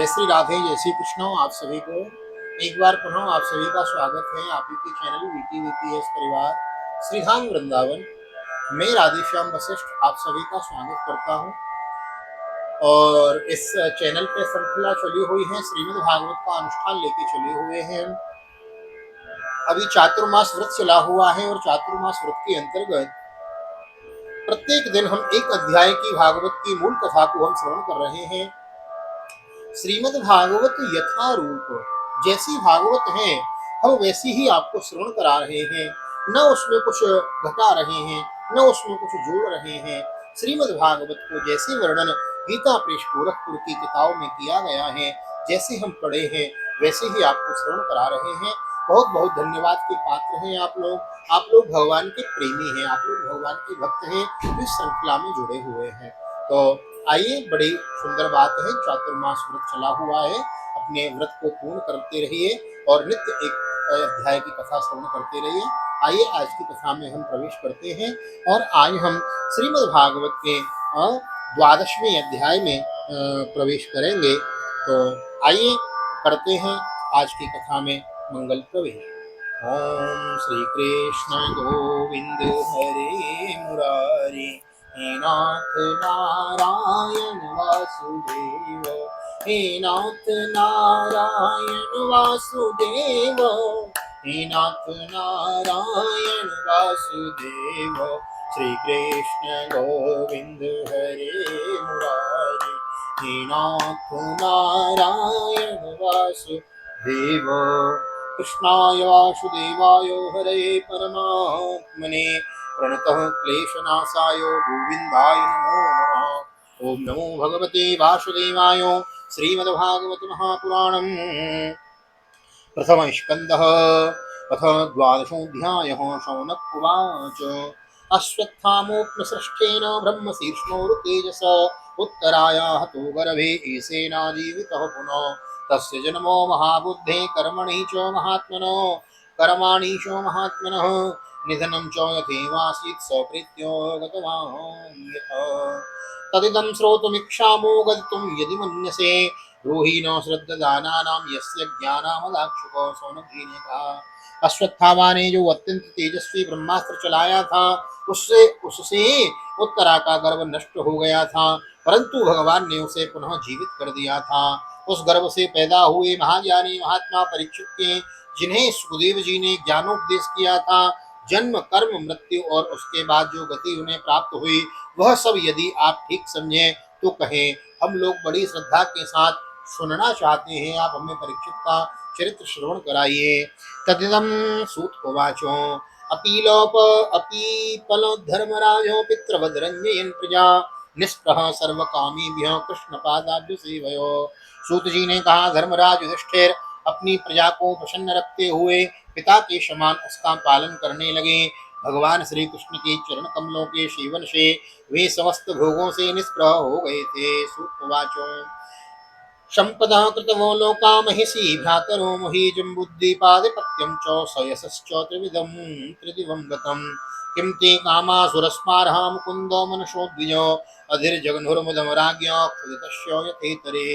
जय श्री राधे, जय श्री कृष्ण। आप सभी को एक बार पुनः आप सभी का स्वागत है आप के चैनल वीटीवीपीएस परिवार श्रीधाम वृंदावन। मैं राधेश्याम वशिष्ठ आप सभी का स्वागत करता हूं। और इस चैनल पे श्रृंखला चली हुई है, श्रीमद् भागवत का अनुष्ठान लेके चले हुए हैं। अभी चातुर्मास व्रत चला हुआ है और चातुर्मास व्रत के अंतर्गत प्रत्येक दिन हम एक अध्याय की भागवत की मूल कथा को हम श्रवण कर रहे हैं। श्रीमद् भागवत यथारूप जैसी भागवत है हम वैसी ही आपको श्रवण करा रहे हैं, न उसमें कुछ घटा रहे हैं न उसमें कुछ जोड़ रहे हैं। श्रीमद् भागवत को जैसे वर्णन गीता प्रेस गोरखपुर की किताबों में किया गया है, जैसे हम पढ़े हैं वैसे ही आपको श्रवण करा रहे हैं। बहुत बहुत धन्यवाद के पात्र हैं आप लोग भगवान के प्रेमी हैं, आप लोग भगवान के भक्त हैं, इस श्रृंखला में जुड़े हुए हैं। तो आइए, बड़ी सुंदर बात है, चातुर्मास व्रत चला हुआ है, अपने व्रत को पूर्ण करते रहिए और नित्य एक अध्याय की कथा श्रवण करते रहिए। आइए आज की कथा में हम प्रवेश करते हैं और आज हम श्रीमद् भागवत के 12वें अध्याय में प्रवेश करेंगे। तो आइए करते हैं आज की कथा में मंगल प्रवेश। ओम श्री कृष्ण गोविंद हरे मुरारी, हे नाथ नारायण वासुदेव, हे नाथ नारायण वासुदेव, हे नाथ नारायण वासुदेव। श्री कृष्ण गोविंद हरे मुरारी, हे नाथ नारायण वासुदेव। कृष्णाय वासुदेवाय हरे परमात्मने प्रणतः क्लेशनाशाय गोविंदाय नमो नमः। ओम नमो भगवते वासुदेवाय। श्रीमद्भागवत महापुराणम् प्रथम स्कंदः अथ 12वाध्यायः। शौनक उवाच अश्वत्थामोक्तसृष्टेन ब्रह्मशीर्ष्णोरुतेजसा उत्तरायाः तो गर्भे ईशेनाजीवितः पुनः। तस्य जन्मो महाबुद्धे कर्मणि च महात्मनो, कर्माणि च महात्मनः, निधनं च यथेवासीत् सप्रीत्यो गतवान् यथा। तदिदं श्रोतुमिच्छामो गदितुं यदि मन्यसे, ब्रूहि न श्रद्धदानानां यस्य ज्ञानामदाक्षुको। शौनक जी ने कहा, अश्वत्थामा ने जो अत्यंत तेजस्वी ब्रह्मास्त्र चलाया था उससे उत्तरा का गर्भ नष्ट हो गया था, परंतु भगवान ने उसे पुनः जीवित कर दिया था। उस गर्भ से पैदा हुए महाज्ञानी महात्मा परीक्षित के, जिन्हें सुखदेव जी ने ज्ञानोपदेश किया था, जन्म कर्म मृत्यु और उसके बाद जो गति उन्हें प्राप्त हुई वह सब यदि आप ठीक समझें तो कहें। हम लोग बड़ी श्रद्धा के साथ सुनना चाहते हैं, आप हमें परीक्षित का चरित्र श्रवण कराइए। तदिदं सूत उवाचो अपीपल धर्मराजो पितृवद्रंजयन् प्रजा, निष्प्रह सर्वकामीभ्यः कृष्णपादाभ्य सेवयो। सूत जी ने कहा, धर्मराज युधिष्ठिर अपनी प्रजा को प्रसन्न रखते हुए पिता के समान उसका पालन करने लगे। भगवान श्री कृष्ण के चरण कमलों के सेवन से वे समस्त भोगों से निष्प्रह हो गए थे। सुवाचो संपदा कृतवो लोका महिषी भ्रातरो मोहि जम्बुद्दीपादिपत्यं च सयसश्च त्रिविधं त्रिदिवं गतं। किं ते कामासुरस्मारः मुकुन्द मनसोद्विजो, अधिर्जगन्हुर्मुदमराज्ञा क्षुदितस्य यथेतरे।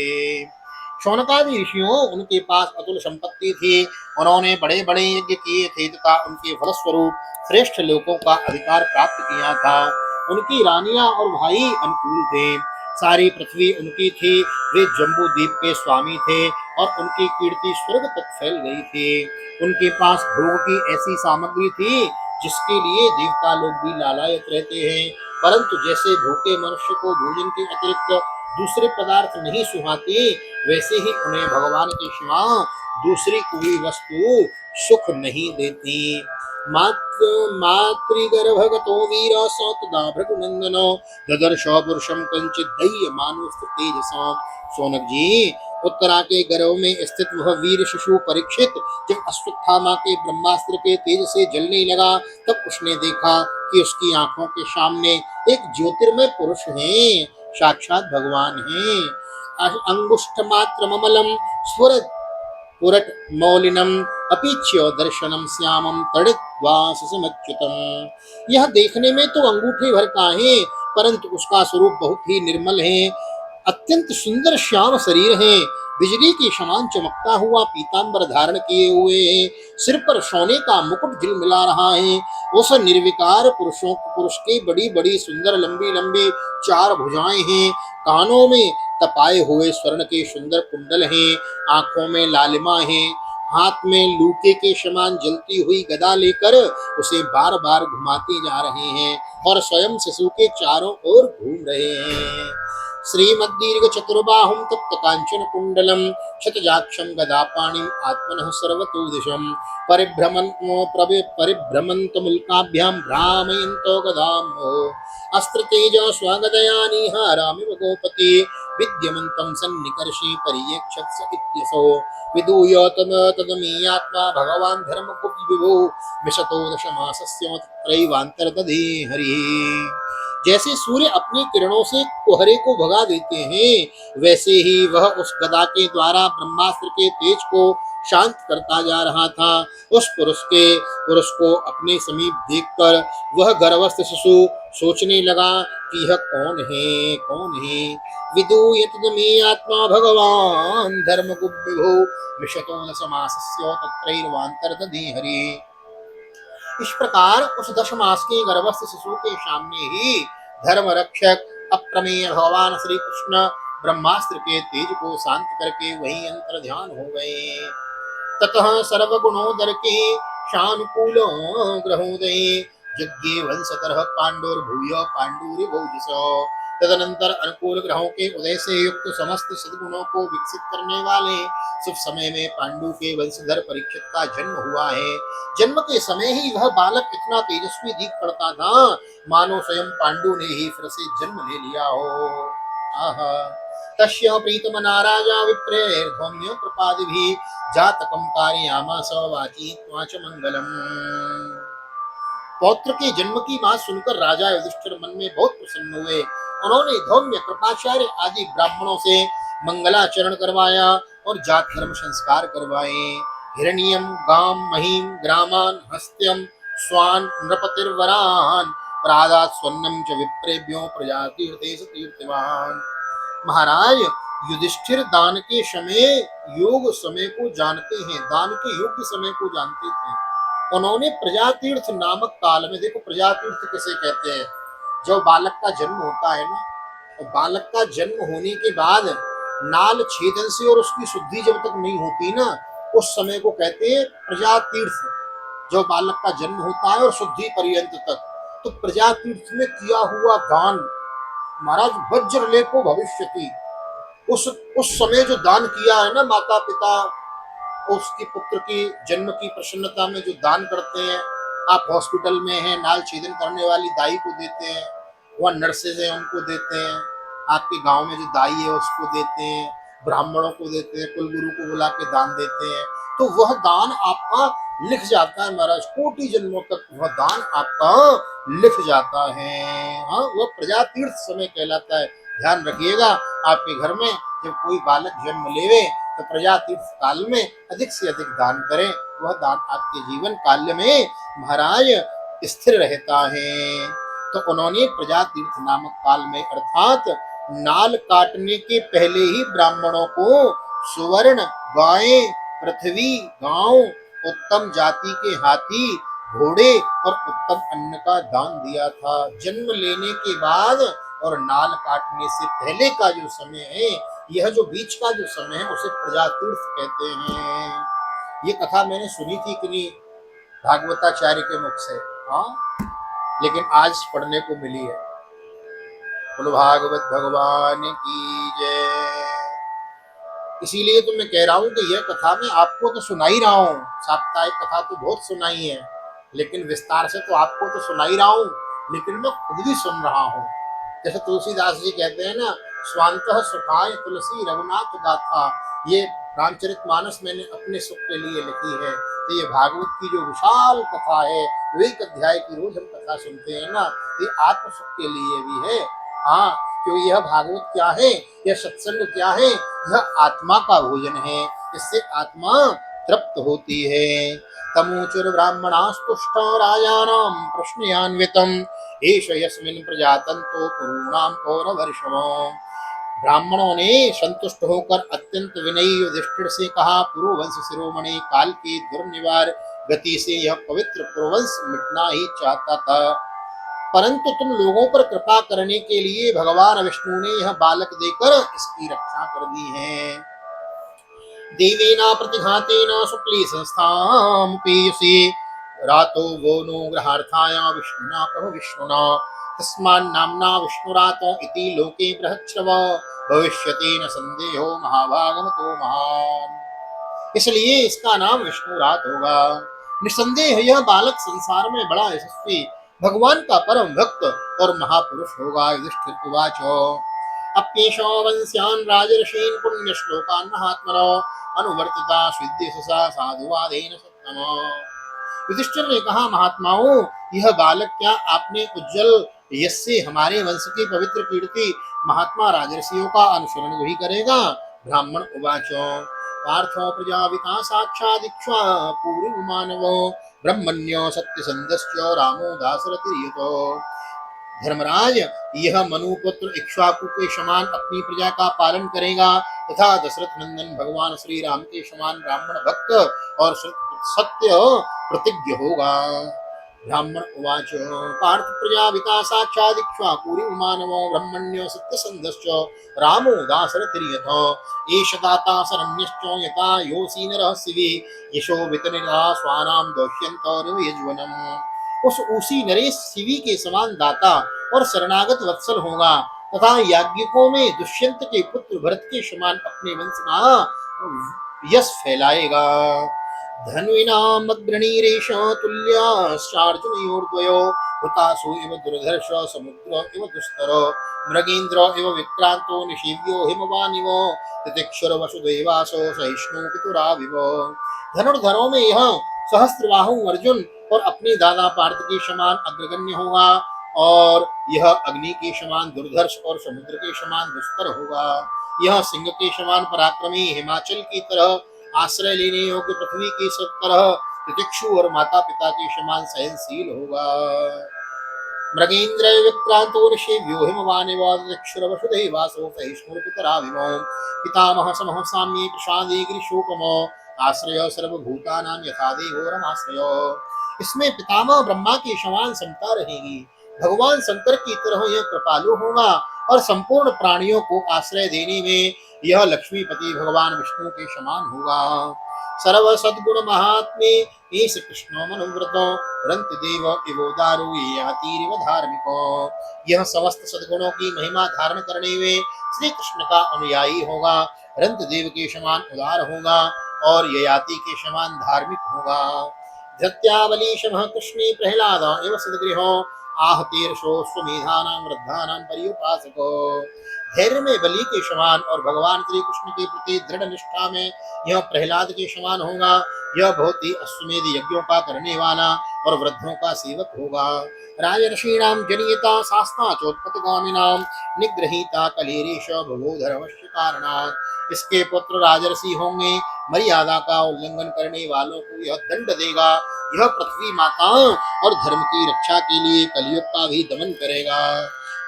शौनकादि ऋषियों, उनके पास अतुल संपत्ति थी, उन्होंने बड़े बड़े यज्ञ किए थे तथा उनके फलस्वरूप श्रेष्ठ लोकों का अधिकार प्राप्त किया था। उनकी रानियां और भाई अनुकूल थे, सारी पृथ्वी उनकी थी, वे जम्बू द्वीप के स्वामी थे और उनकी कीर्ति स्वर्ग तक फैल गई थी। उनके पास भोग की ऐसी सामग्री थी जिसके लिए देवता लोग भी लालायत रहते हैं, परंतु जैसे भूखे मनुष्य को भोजन के अतिरिक्त दूसरे पदार्थ नहीं सुहाते, वैसे ही उन्हें भगवान के सिवा दूसरी कोई वस्तु सुख नहीं देती। मातृगर्भगतो वीर सतदा भृगुनंदनो, ददर्श पुरुषम कंचित दह्यमानुस्त तेजसा। शौनक जी, उत्तरा के गर्भ में स्थित वह वीर शिशु परीक्षित जब अश्वत्थामा के ब्रह्मास्त्र के तेज से जलने लगा, तब उसने देखा कि उसकी आंखों के सामने एक ज्योतिर्मय पुरुष है, साक्षात भगवान है। अंगुष्ठ मात्र ममलम स्फुरत पुरट मौलिनम अपीच्य दर्शनम श्यामम तड़ित्वासमच्युतम। यह देखने में तो अंगूठे भर का है, परंतु उसका स्वरूप बहुत ही निर्मल है। अत्यंत सुंदर श्याम शरीर है, बिजली के समान चमकता हुआ पीतांबर धारण किए हुए है, सिर पर सोने का मुकुट झिलमिला रहा है। उस निर्विकार पुरुष के बड़ी बड़ी सुंदर लंबी लंबी चार भुजाएं हैं, कानों में तपाए हुए स्वर्ण के सुंदर कुंडल हैं, आंखों में लालिमा है, हाथ में लूके के समान जलती हुई गदा लेकर उसे बार बार घुमाते जा रहे हैं और स्वयं शिशु के चारों ओर घूम रहे हैं। श्रीमद्दीर्घ चतुर्बाहुं तप्त कांचन कुंडलम शतजाक्षं गदापाणिं आत्मनः सर्वतो दिशं परिभ्रमन्तमुल्काभ्यां भ्रामयन्तो गदां अस्त्रतेज स्वागतयानिहारामिव गोपति विद्यमन्तं सन्निकर्षे पर्येक्षत्स इत्यसो विदूय तदमीयात्मा भगवान् धर्मगुप्तविभो विशतो दशमासस्य तत्रैवान्तर्दधे हरिः। जैसे सूर्य अपनी किरणों से कोहरे को भगा देते हैं, वैसे ही वह उस गदा के द्वारा ब्रह्मास्त्र के तेज को शांत करता जा रहा था। उस पुरुष को अपने समीप देखकर वह गर्भस्थ शिशु सोचने लगा कि यह कौन है। विदूय तदमे आत्मा भगवान धर्मगुप्तविभो विशतो दशमासस्य तत्रैवान्तर्दधे हरिः। इस प्रकार उस 10 मास के गर्भस्थ शिशु के सामने ही धर्म रक्षक अप्रमेय भगवान श्री कृष्ण ब्रह्मास्त्र के तेज को शांत करके वही अंतर ध्यान हो गए। ततः सर्वगुणोदर के शानुकूल ग्रहोदय यज्ञ वंशतरः पांडुर्भूय पांडुरिभोजसो। तदनंतर अनुकूल ग्रहों के उदय से युक्त समस्त सद्गुणों को विकसित करने वाले शुभ समय में पांडु के वंशधर परीक्षित का जन्म हुआ है। जन्म के समय ही वह बालक इतना तेजस्वी दिख पड़ता था मानो स्वयं पांडु ने ही फिर से जन्म ले लिया हो। आहा तस्य प्रीतमना राजा विप्रेर्धौम्य कृपादिभिः जातकं कारयामास वाची त्वाच मंगलम। पौत्र के जन्म की बात सुनकर राजा युधिष्ठिर मन में बहुत प्रसन्न हुए। उन्होंने धौम्य कृपाचार्य आदि ब्राह्मणों से मंगलाचरण करवाया और जात धर्म संस्कार करवाए। हिरण्यम गाम महीम ग्रामान हस्त्यम स्वान नृपतिर्वरान प्रादात स्वन्नम च विप्रेभ्यो प्रजातीर्थेषु तीर्थवान। महाराज युधिष्ठिर दान के समय को जानते हैं, दान के योग्य समय को जानते थे। उन्होंने प्रजातीर्थ नामक काल में, देखो प्रजातीर्थ किसे कहते हैं, जब बालक का जन्म होता है ना, तो बालक का जन्म होने के बाद नाल छेदन से और उसकी शुद्धि जब तक नहीं होती ना, उस समय को कहते हैं प्रजातीर्थ। जो बालक का जन्म होता है और शुद्धि पर्यंत तक, तो प्रजातीर्थ में किया हुआ दान महाराज वज्र लेको भविष्यति। उस समय जो दान किया है ना माता पिता, उसकी पुत्र की जन्म की प्रसन्नता में जो दान करते हैं, आप हॉस्पिटल में हैं, नाल छेदन करने वाली दाई को देते हैं, वह नर्सेज हैं उनको देते हैं, आपके गांव में जो दाई है उसको देते हैं, ब्राह्मणों को देते हैं, कुलगुरु को बुला के दान देते हैं, तो वह दान आपका लिख जाता है महाराज, कोटि जन्मों तक वह दान आपका लिख जाता है। हाँ, वह प्रजातीर्थ समय कहलाता है। ध्यान रखिएगा, आपके घर में जब कोई बालक जन्म लेवे तो प्रजातीर्थ काल में अधिक से अधिक दान करें, वह दान आपके जीवन काल में महाराज स्थिर रहता है। तो उन्होंने प्रजातीर्थ नामक काल में अर्थात नाल काटने के पहले ही ब्राह्मणों को सुवर्ण गायें, पृथ्वी, गांव, उत्तम जाति के हाथी, घोड़े और उत्तम अन्न का दान दिया था। जन्म लेने के बाद और नाल काटने से पहले का जो समय है, यह जो बीच का जो समय है उसे प्रजातीर्थ कहते हैं। ये कथा मैंने सुनी थी कि भागवताचार्य के मुख से, हाँ, लेकिन आज पढ़ने को मिली है। बोलो भागवत भगवान की जय। इसीलिए तो मैं कह रहा हूँ कि यह कथा मैं आपको तो सुना ही रहा हूँ, साप्ताहिक कथा तो बहुत सुनाई है, लेकिन विस्तार से तो आपको तो सुना ही रहा हूँ, लेकिन मैं खुद भी सुन रहा हूँ। जैसे तुलसीदास जी कहते हैं ना, स्वांतः सुखाय तुलसी रघुनाथ गाथा, ये रामचरितमानस मैंने अपने सुख के लिए लिखी है। तो ये भागवत की जो विशाल कथा है, एक अध्याय की रोज हम कथा सुनते हैं ना, ये आत्म सुख के लिए भी है। हाँ, क्योंकि यह भागवत क्या है, यह सत्संग क्या है, यह आत्मा का भोजन है, इससे आत्मा तृप्त होती है। तमोचुर ब्राह्मणास्तुष्ट राजानां प्रश्नयान्वितम् एष यस्मिन् प्रजातन्तो पुरूणां पौरवर्षवो ब्राह्मणों ने संतुष्ट होकर अत्यंत विनयी युधिष्ठिर से कहा, पुरुवंश शिरोमणि काल की दुर्निवार गति से यह पवित्र पुरुवंश मिटना ही चाहता था, परंतु तुम लोगों पर कृपा करने के लिए भगवान विष्णु ने यह बालक देकर इसकी रक्षा कर दी है। देवेना प्रतिघातेन शुक्ली संस्थाम पीयसी रातो वो नो ग्रहार्थाय विष्णुना प्रभु विष्णुना तस्मान् नाम्ना विष्णुरातो इति लोके बृहच्छ्रव भविष्यति न संदेहो महाभागमतो महान। इसलिए इसका नाम विष्णुरात होगा। निसंदेह यह बालक संसार में बड़ा यशस्वी भगवान का परम भक्त और महापुरुष होगा। युधिष्ठिर उवाच अप्येषो वंश्यान् राजर्षीन् पुण्यश्लोकान् महात्मनो अनुवर्तिता सिद्धिससा साधुवादेन सत्तमो। युधिष्ठिर ने कहा, महात्माओं, यह बालक क्या आपने उज्जवल यश से हमारे वंश की पवित्र कीर्ति महात्मा राजर्षियों का अनुसरण भी करेगा। ब्राह्मण उवाचो पार्थो प्रजापिता साक्षादिक्ष्वा पूर्व मानवो ब्रह्मण्यो सत्यसंधश्च रामो दाशरथिर्युतो। धर्मराज, यह मनुपुत्र इक्ष्वाकु के समान अपनी प्रजा का पालन करेगा तथा दशरथ नंदन भगवान श्री राम के समान ब्राह्मण भक्त और सत्य प्रतिज्ञ होगा। ब्राह्मण उवाच पार्थ प्रजापिता साक्षात् इक्ष्वाकुरि मानवो ब्रह्मण्यो सत्यसन्धश्च रामो दाशरथिर्यथो एष दाता शरण्यश्च यथा योऽसि नरः शिवे यशो वितनिरा स्वानां दौष्यन्तो यज्वनम्। उस उसी नरेश शिवी के समान दाता और शरणागत वत्सल होगा तथा याज्ञिकों में दुष्यंत के पुत्र भरत के समान अपने वंश का यश फैलाएगा। धन्विनामग्रणीरेश तुल्याश्चार्जुनयोर्द्वयो हुतासु इव दुर्धर्ष समुद्र इव दुस्तर मृगेन्द्र इव विक्रांतो निशीव्यो हिमवानिवो तितिक्षुर वसुदेवासो सहिष्णु पितुराविव। धनुर्धरों में यह सहस्त्रबाहु अर्जुन और अपने दादा पार्थ के समान अग्रगण्य होगा और यह अग्नि के समान दुर्धर्ष और समुद्र के समान दुस्तर होगा। यह सिंह के समान पराक्रमी हिमाचल की तरह आश्रय लेने योग्य पृथ्वी की तरह तितिक्षु और माता पिता के समान सहनशील होगा। मृगेन्द्र विक्रांतो ऋषिव्यो हिमवानिवादिक्षुर वसुदेवासो सहिष्णुर्पितराविमो पितामह समः साम्ये प्रसादे गिरिशोकमो आश्रय सर्वभूतानां यथा देवो रमाश्रयो। इसमें पितामह ब्रह्मा की समान समता रहेगी। भगवान शंकर की तरह यह कृपालु होगा और संपूर्ण प्राणियों को आश्रय देने में यह लक्ष्मीपति भगवान विष्णु के समान होगा। सर्व सद्गुण महात्मे एष कृष्णो मनोव्रतो रंत देव इवोदारो यातिरिव धार्मिको। यह समस्त सद्गुणों की महिमा धारण करने में श्री कृष्ण का अनुयायी होगा, रंत देव के समान उदार होगा और ययाति के समान धार्मिक होगा। धृत्यावलीशमः कृष्णे प्रह्लाद एव सद्गृहो आहतीर्षोऽश्वमेधानां वृद्धानां पर्युपासको। धैर्य में बलि के समान और भगवान श्री कृष्ण के प्रति दृढ़ निष्ठा में यह प्रहलाद के समान होगा। यह बहुत ही अश्वमेध यज्ञों का करने वाला और वृद्धों का सेवक होगा। राजर्षीणां जनियता शास्ता चोत्पत्तिगामिनां निगृहीता कलेरीश भवो धर्मस्य कारणात्। इसके पुत्र राजर्षि होंगे, मर्यादा का उल्लंघन करने वालों को यह दंड देगा। यह पृथ्वी माता और धर्म की रक्षा के लिए कलियुग का भी दमन करेगा।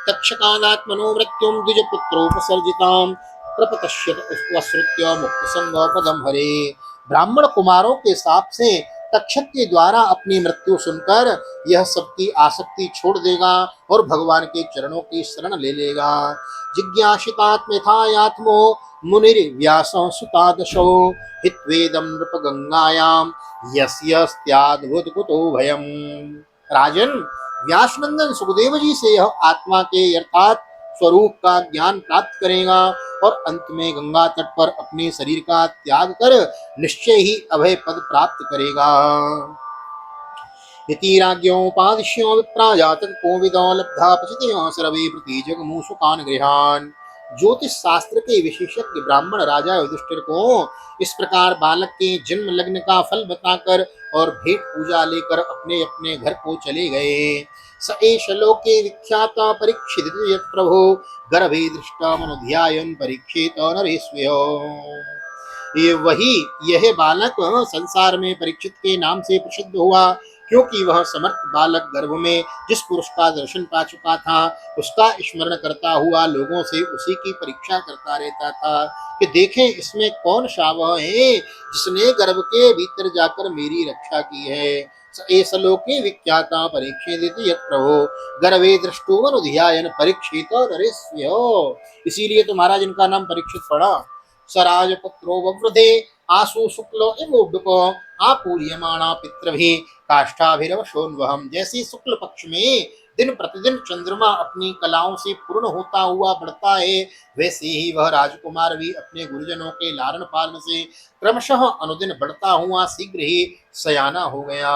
तक्षकानात्मनो मृत्युम द्विजपुत्रोपसर्जिताम प्रपतश्यत वसृत्य मुक्तसंग पदम हरे। ब्राह्मण कुमारों के शाप से तक्षक के द्वारा अपनी मृत्यु सुनकर यह सबकी आसक्ति छोड़ देगा और भगवान के चरणों की शरण ले लेगा। जिज्ञासितात्मेथायात्मो मुनिर्व्यासो सुतादशो हित्वेदं नृपगंगायां यस्याद्भुतकुतो भयम्। राजन, व्यासनंदन सुखदेव जी से यह आत्मा के अर्थात स्वरूप का ज्ञान प्राप्त करेगा और अंत में गंगा तट पर अपने शरीर का त्याग कर निश्चय ही अभय पद प्राप्त करेगा। इति राज्ञोपादिश्यो विप्राजातक कोविदो लब्धा पचितयो सर्वे प्रति जगमुसुकान गृहान। ज्योतिष शास्त्र के विशेषज्ञ ब्राह्मण राजा युधिष्ठिर को इस प्रकार बालक के जन्म लग्न का फल बताकर और भेंट पूजा लेकर अपने अपने घर को चले गए। स एष लोके विख्यात परीक्षित यत् प्रभो गर्भे दृष्टा मनुध्यायन् परीक्षित नरेश्वयो। ये वही यह बालक संसार में परीक्षित के नाम से प्रसिद्ध हुआ, क्योंकि वह समर्थ बालक गर्भ में जिस पुरुष का दर्शन पा चुका था उसका स्मरण करता हुआ लोगों से उसी की परीक्षा करता रहता था कि देखें इसमें कौन सा वह है जिसने गर्भ के भीतर जाकर मेरी रक्षा की है। एस लोके विख्याता परीक्षित यत् प्रभो गर्भे दृष्टोमनुध्यायन परीक्षित नरेश्यो। इसीलिए तो महाराज इनका नाम परीक्षित पड़ा। सराजपुत्रो ववृधे आसु शुक्लो इमोडुको आपूर्यमाणा पितृभि काष्ठाभिरवशोन्वहम। जैसे शुक्ल पक्ष में दिन प्रतिदिन चंद्रमा अपनी कलाओं से पूर्ण होता हुआ बढ़ता है वैसे ही वह राजकुमार भी अपने गुरुजनों के लालन पालन से क्रमशः अनुदिन बढ़ता हुआ शीघ्र ही सयाना हो गया।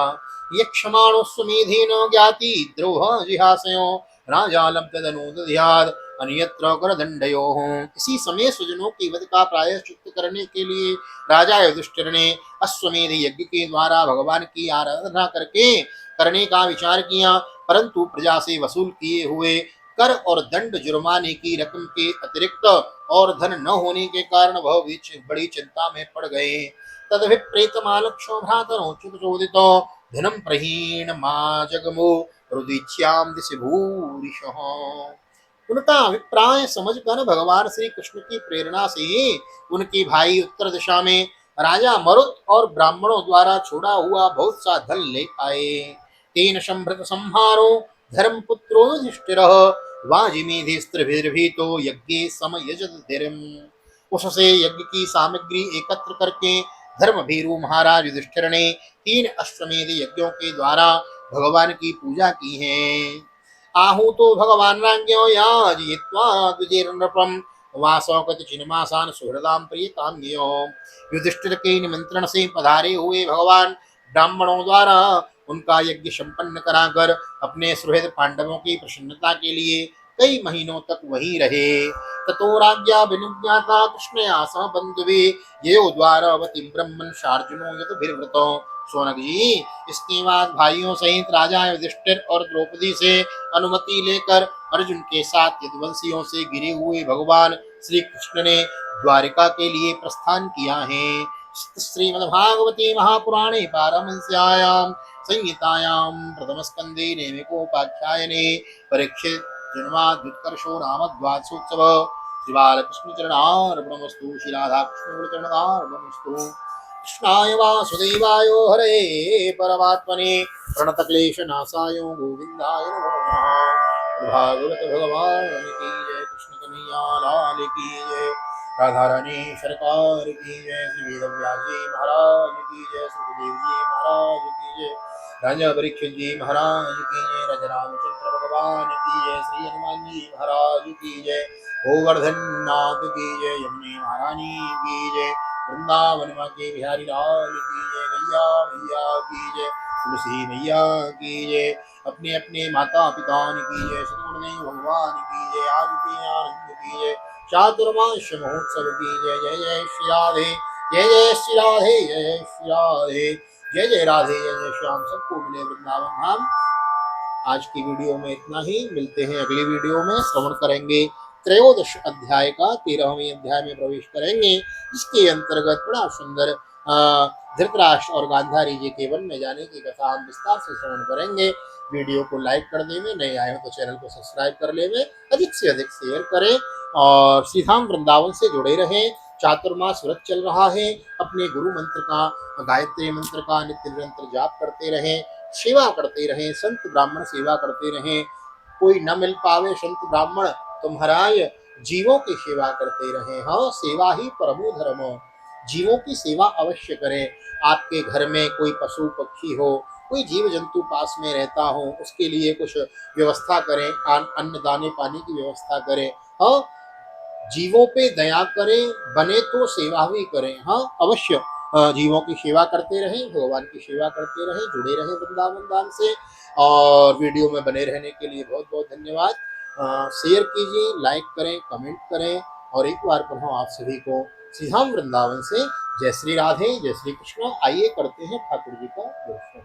यक्षमाणो स्वमेधेन ज्ञाति द्रोह जिहासयो राजा लब्धनुदध्याद अन्यत्र करदंडयोः। इसी समय स्वजनों के वध का प्रायश्चित करने के लिए राजा युधिष्ठिर ने अश्वमेध यज्ञ के द्वारा भगवान की आराधना करने का विचार किया, परंतु प्रजा से वसूल किए हुए कर और दंड जुर्माने की रकम के अतिरिक्त और धन न होने के कारण वह बड़ी चिंता में पड़ गए। तदभिप्रेतमालक्ष्यो भ्रातरोचित चोदितो धनम प्रहीण मा जगमो रुदिच्याम दिशि भूरिशः। उनका अभिप्राय समझकर भगवान श्री कृष्ण की प्रेरणा से ही उनके भाई उत्तर दिशा में राजा मरुत और ब्राह्मणों द्वारा छोड़ा हुआ बहुत सा धन ले आए। तेन संभृत संहारो धर्मपुत्रो युधिष्ठिरः वाजिमेधिस्त्रिभिर्भीतो यज्ञे समयजत धीरम्। उससे यज्ञ की सामग्री एकत्र करके धर्मभीरु महाराज युधिष्ठिर ने 3 अश्वमेध यज्ञों के द्वारा भगवान की पूजा की है। आहूतो भगवान राज्ञो याजयित्वा द्विजेर्नृपं वासौकत चिन्मासान सुहृदाम प्रिय काम्यो। युधिष्ठिर के निमंत्रण से पधारे हुए भगवान ब्राह्मणों द्वारा उनका यज्ञ संपन्न कराकर अपने सुहृद पांडवों की प्रसन्नता के लिए कई महीनों तक वहीं रहे। ततो राज्ञा विनुज्ञाता कृष्णया सह बंधुभिः यो द्वारावती ब्रह्मन् शार्जुनो यदुभिर्वृतो। सोनक जी, इसके बाद भाइयों सहित राजा युधिष्ठिर और द्रौपदी से अनुमति लेकर अर्जुन के साथ यदुवंशियों से गिरे हुए भगवान श्री कृष्ण ने द्वारिका के लिए प्रस्थान किया है। श्रीमद्भागवते महापुराणे पारमहंस्यायां संहितायां प्रथम स्कंदे नैमिकोपाख्याने परीक्षित जन्माद्युत्कर्षो नाम द्वादशोत्सव। श्री बालकृष्ण चरणार्पणमस्तु। श्री राधा कृष्ण चरणार्पणमस्तु। कृष्णाय वासुदेवाय हरे परमात्मने प्रणतक्लेशनाशाय गोविंदाय नमो नमः। भागवत भगवान की जय। कृष्ण कन्हैया लाल की जय। राधा रानी सरकार की जय। श्री वेदव्यास जी महाराज की जय। सुखदेव जी महाराज की जय। राजा परीक्षित जी महाराज की जय। राजा रामचंद्र भगवान की जय। श्री हनुमान जी महाराज की जय। गोवर्धन नाथ की जय। यमुने महारानी की जय। वृंदावन के बिहारी लाल की जय। मैया मैया की जय। तुलसी मैया की जय। अपने अपने माता पिता की जय। सतगुरुदेव भगवान की जय। आज के आनंद की जय। चातुर्मास महोत्सव की जय। जय जय श्री राधे। जय जय श्री राधे। जय जय श्री राधे। जय जय राधे। जय जय श्याम। सबको मिले वृंदावन धाम। आज की वीडियो में इतना ही। मिलते हैं अगली वीडियो में। श्रवण करेंगे त्रयोदश अध्याय का 13वें अध्याय में प्रवेश करेंगे, जिसके अंतर्गत बड़ा सुंदर धृतराष्ट्र और गांधारी जी के वन में जाने की कथा हम विस्तार से श्रवण करेंगे। वीडियो को लाइक कर देवे, नए आए हो तो चैनल को सब्सक्राइब कर लेवे, अधिक से अधिक शेयर करें और श्रीधाम वृंदावन से जुड़े रहें। चातुर्मास व्रत चल रहा है। अपने गुरु मंत्र का, गायत्री मंत्र का नित्य निरंतर जाप करते रहें, सेवा करते रहें, संत ब्राह्मण सेवा करते रहें। कोई न मिल पावे संत ब्राह्मण तो महाराज जीवों की सेवा करते रहें। हाँ, सेवा ही परमो धर्मो। जीवों की सेवा अवश्य करें। आपके घर में कोई पशु पक्षी हो, कोई जीव जंतु पास में रहता हो, उसके लिए कुछ व्यवस्था करें, अन्न दाने पानी की व्यवस्था करें। हाँ, जीवों पे दया करें, बने तो सेवा भी करें। हाँ, अवश्य जीवों की सेवा करते रहें, भगवान की सेवा करते रहें, जुड़े रहें वृंदावन धाम से। और वीडियो में बने रहने के लिए बहुत बहुत धन्यवाद। शेयर कीजिए, लाइक करें, कमेंट करें और एक बार पुनः आप सभी को श्रीधाम वृंदावन से जय श्री राधे, जय श्री कृष्ण। आइए करते हैं ठाकुर जी का दर्शन।